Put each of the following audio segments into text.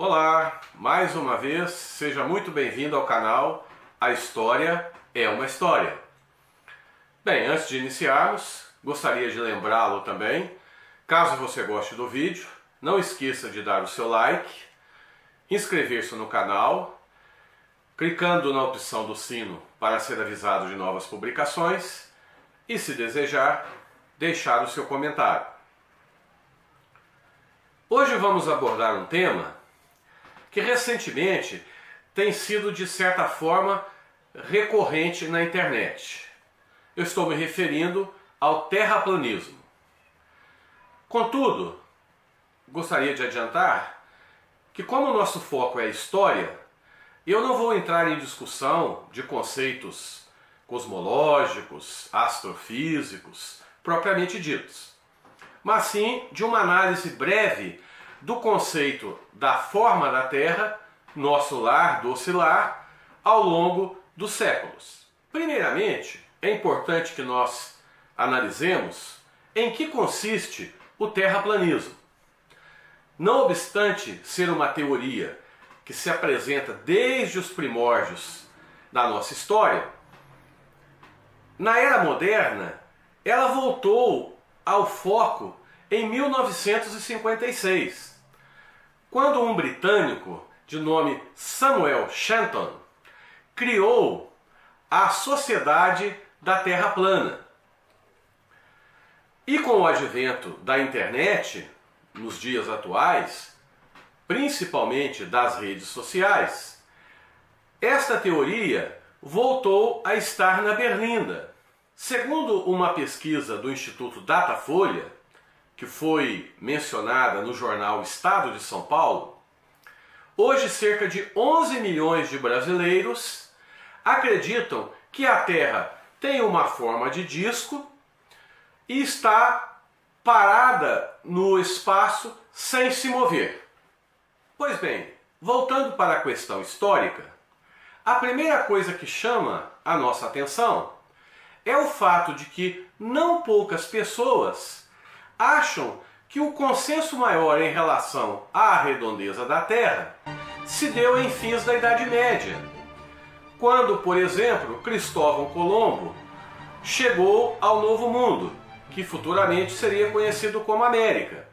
Olá, mais uma vez, seja muito bem-vindo ao canal A História é uma História. Bem, antes de iniciarmos, gostaria de lembrá-lo também, caso você goste do vídeo, não esqueça de dar o seu like, inscrever-se no canal, clicando na opção do sino para ser avisado de novas publicações e, se desejar, deixar o seu comentário. Hoje vamos abordar um tema que recentemente tem sido de certa forma recorrente na internet. Eu estou me referindo ao terraplanismo. Contudo, gostaria de adiantar que, como o nosso foco é a história, eu não vou entrar em discussão de conceitos cosmológicos, astrofísicos, propriamente ditos, mas sim de uma análise breve do conceito da forma da Terra, nosso lar, doce lar, ao longo dos séculos. Primeiramente, é importante que nós analisemos em que consiste o terraplanismo. Não obstante ser uma teoria que se apresenta desde os primórdios da nossa história, na era moderna, ela voltou ao foco em 1956, quando um britânico de nome Samuel Shenton criou a Sociedade da Terra Plana. E com o advento da internet, nos dias atuais, principalmente das redes sociais, esta teoria voltou a estar na berlinda. Segundo uma pesquisa do Instituto Datafolha, que foi mencionada no jornal Estado de São Paulo, hoje cerca de 11 milhões de brasileiros acreditam que a Terra tem uma forma de disco e está parada no espaço sem se mover. Pois bem, voltando para a questão histórica, a primeira coisa que chama a nossa atenção é o fato de que não poucas pessoas acham que o consenso maior em relação à redondeza da Terra se deu em fins da Idade Média, quando, por exemplo, Cristóvão Colombo chegou ao Novo Mundo, que futuramente seria conhecido como América.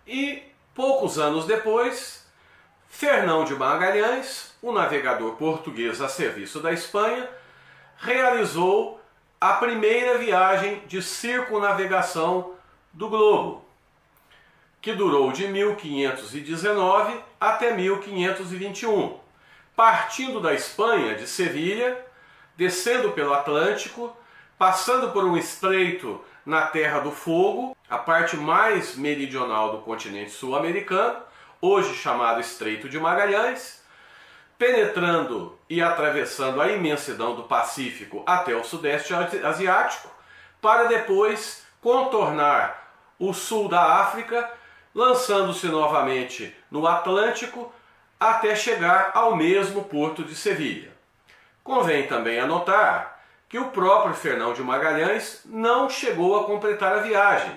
E, poucos anos depois, Fernão de Magalhães, o navegador português a serviço da Espanha, realizou a primeira viagem de circunnavegação do globo, que durou de 1519 até 1521, partindo da Espanha, de Sevilha, descendo pelo Atlântico, passando por um estreito na Terra do Fogo, a parte mais meridional do continente sul-americano, hoje chamado Estreito de Magalhães, penetrando e atravessando a imensidão do Pacífico até o Sudeste Asiático, para depois contornar o sul da África, lançando-se novamente no Atlântico até chegar ao mesmo porto de Sevilha. Convém também anotar que o próprio Fernão de Magalhães não chegou a completar a viagem,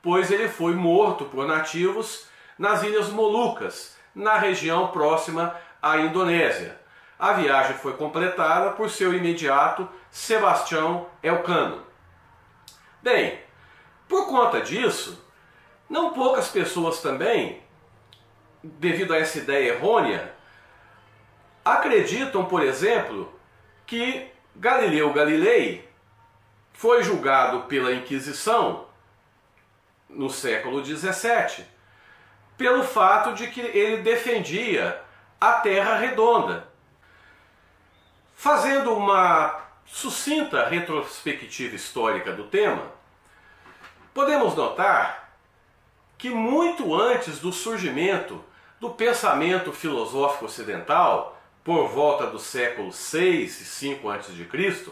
pois ele foi morto por nativos nas Ilhas Molucas, na região próxima à Indonésia. A viagem foi completada por seu imediato Sebastião Elcano. Bem, por conta disso, não poucas pessoas também, devido a essa ideia errônea, acreditam, por exemplo, que Galileu Galilei foi julgado pela Inquisição no século XVII pelo fato de que ele defendia a Terra redonda. Fazendo uma sucinta retrospectiva histórica do tema, podemos notar que muito antes do surgimento do pensamento filosófico ocidental, por volta do século 6 e 5 a.C.,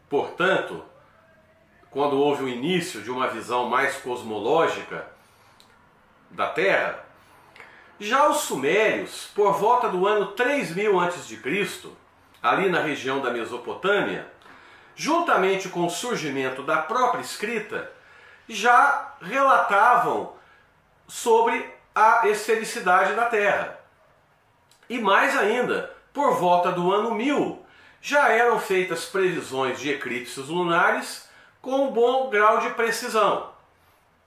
portanto, quando houve o início de uma visão mais cosmológica da Terra, já os sumérios, por volta do ano 3000 a.C., ali na região da Mesopotâmia, juntamente com o surgimento da própria escrita, já relatavam sobre a esfericidade da Terra. E mais ainda, por volta do ano 1000, já eram feitas previsões de eclipses lunares com um bom grau de precisão.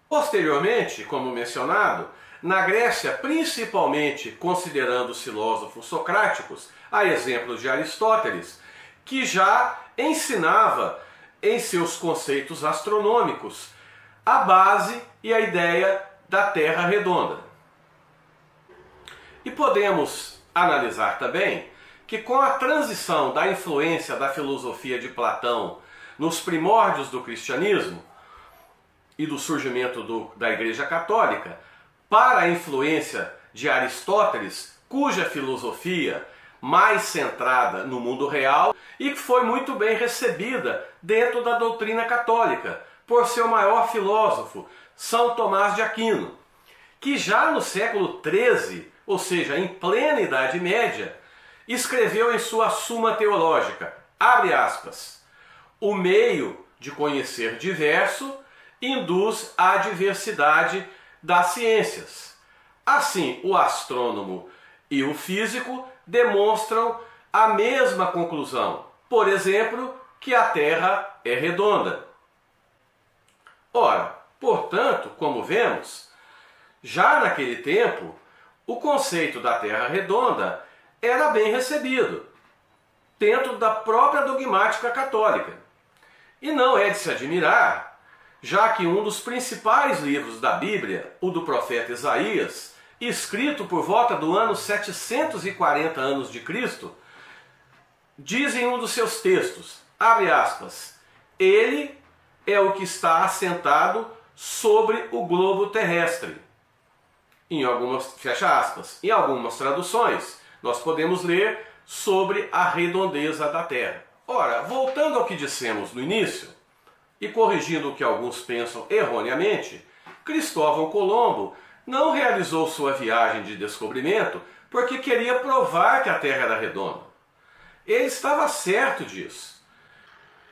Posteriormente, como mencionado, na Grécia, principalmente considerando os filósofos socráticos, a exemplo de Aristóteles, que já ensinava em seus conceitos astronômicos a base e a ideia da Terra redonda. E podemos analisar também que com a transição da influência da filosofia de Platão nos primórdios do cristianismo e do surgimento da Igreja Católica, para a influência de Aristóteles, cuja filosofia mais centrada no mundo real e que foi muito bem recebida dentro da doutrina católica por seu maior filósofo, São Tomás de Aquino, que já no século XIII, ou seja, em plena Idade Média, escreveu em sua Suma Teológica, abre aspas, o meio de conhecer diverso induz à diversidade das ciências. Assim, o astrônomo e o físico demonstram a mesma conclusão. Por exemplo, que a Terra é redonda. Ora, portanto, como vemos, já naquele tempo, o conceito da Terra redonda era bem recebido, dentro da própria dogmática católica. E não é de se admirar, já que um dos principais livros da Bíblia, o do profeta Isaías, escrito por volta do ano 740 a.C., diz em um dos seus textos, abre aspas, ele é o que está assentado sobre o globo terrestre. Fecha aspas. Em algumas traduções, nós podemos ler sobre a redondeza da Terra. Ora, voltando ao que dissemos no início, e corrigindo o que alguns pensam erroneamente, Cristóvão Colombo não realizou sua viagem de descobrimento porque queria provar que a Terra era redonda. Ele estava certo disso.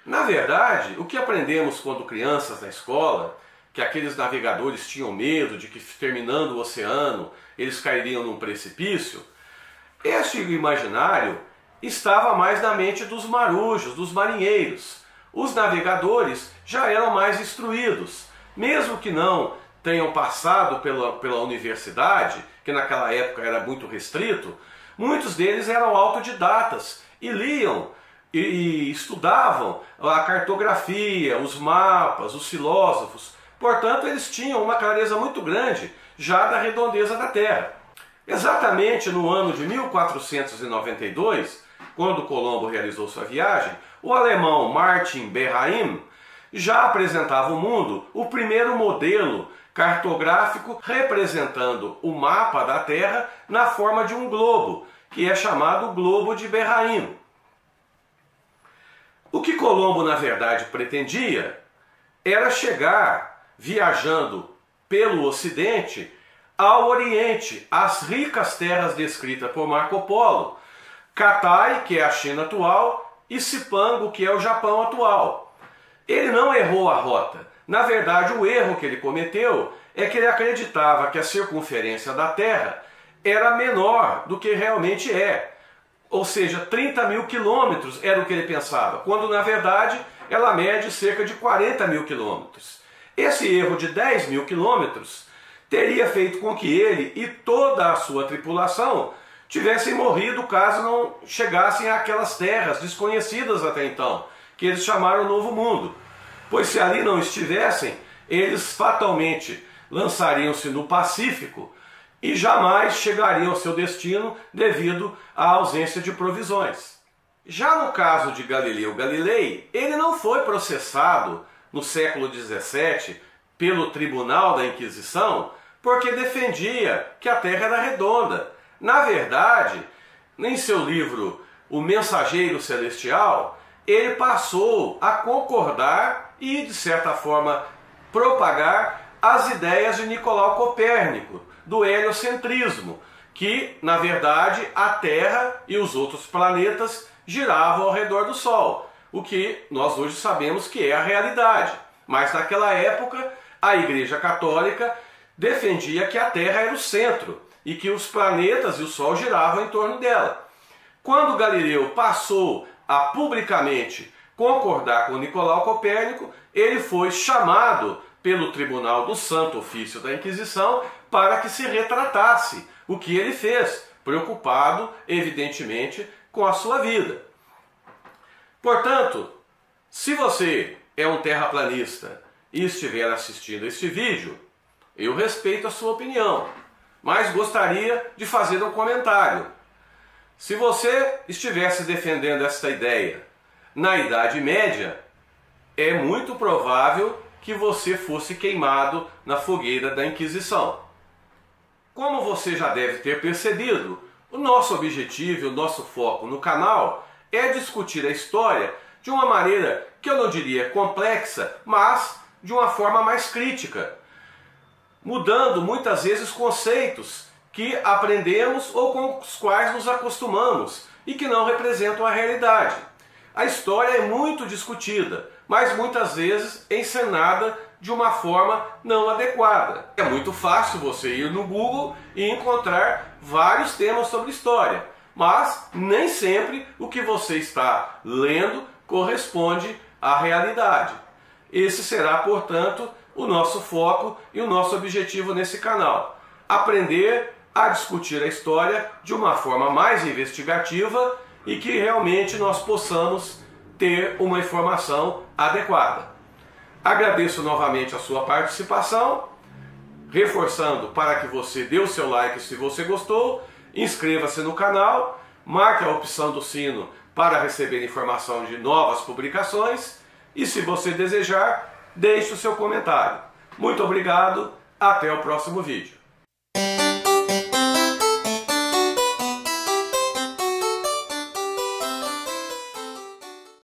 Na verdade, o que aprendemos quando crianças na escola, que aqueles navegadores tinham medo de que, terminando o oceano, eles cairiam num precipício, este imaginário estava mais na mente dos marujos, dos marinheiros. Os navegadores já eram mais instruídos, mesmo que não tenham passado pela universidade, que naquela época era muito restrito, muitos deles eram autodidatas e liam e estudavam a cartografia, os mapas, os filósofos. Portanto, eles tinham uma clareza muito grande já da redondeza da Terra. Exatamente no ano de 1492, quando Colombo realizou sua viagem, o alemão Martin Behaim já apresentava ao mundo o primeiro modelo cartográfico representando o mapa da Terra na forma de um globo, que é chamado Globo de Behaim. O que Colombo, na verdade, pretendia era chegar, viajando pelo Ocidente, ao Oriente, às ricas terras descritas por Marco Polo, Katai, que é a China atual, e Cipango, que é o Japão atual. Ele não errou a rota. Na verdade, o erro que ele cometeu é que ele acreditava que a circunferência da Terra era menor do que realmente é. Ou seja, 30 mil quilômetros era o que ele pensava, quando na verdade ela mede cerca de 40 mil quilômetros. Esse erro de 10 mil quilômetros teria feito com que ele e toda a sua tripulação tivessem morrido caso não chegassem àquelas terras desconhecidas até então, que eles chamaram Novo Mundo. Pois se ali não estivessem, eles fatalmente lançariam-se no Pacífico e jamais chegariam ao seu destino devido à ausência de provisões. Já no caso de Galileu Galilei, ele não foi processado no século XVII pelo Tribunal da Inquisição porque defendia que a Terra era redonda. Na verdade, em seu livro O Mensageiro Celestial, ele passou a concordar e, de certa forma, propagar as ideias de Nicolau Copérnico, do heliocentrismo, que, na verdade, a Terra e os outros planetas giravam ao redor do Sol, o que nós hoje sabemos que é a realidade. Mas naquela época, a Igreja Católica defendia que a Terra era o centro e que os planetas e o Sol giravam em torno dela. Quando Galileu passou a publicamente concordar com Nicolau Copérnico, ele foi chamado pelo Tribunal do Santo Ofício da Inquisição para que se retratasse o que ele fez, preocupado, evidentemente, com a sua vida. Portanto, se você é um terraplanista e estiver assistindo este vídeo, eu respeito a sua opinião, mas gostaria de fazer um comentário. Se você estivesse defendendo esta ideia na Idade Média, é muito provável que você fosse queimado na fogueira da Inquisição. Como você já deve ter percebido, o nosso objetivo, o nosso foco no canal é discutir a história de uma maneira que eu não diria complexa, mas de uma forma mais crítica, mudando muitas vezes conceitos que aprendemos ou com os quais nos acostumamos e que não representam a realidade. A história é muito discutida, mas muitas vezes encenada de uma forma não adequada. É muito fácil você ir no Google e encontrar vários temas sobre história, mas nem sempre o que você está lendo corresponde à realidade. Esse será, portanto, o nosso foco e o nosso objetivo nesse canal. Aprender a discutir a história de uma forma mais investigativa e que realmente nós possamos ter uma informação adequada. Agradeço novamente a sua participação, reforçando para que você dê o seu like se você gostou, inscreva-se no canal, marque a opção do sino para receber informação de novas publicações e, se você desejar, deixe o seu comentário. Muito obrigado, até o próximo vídeo.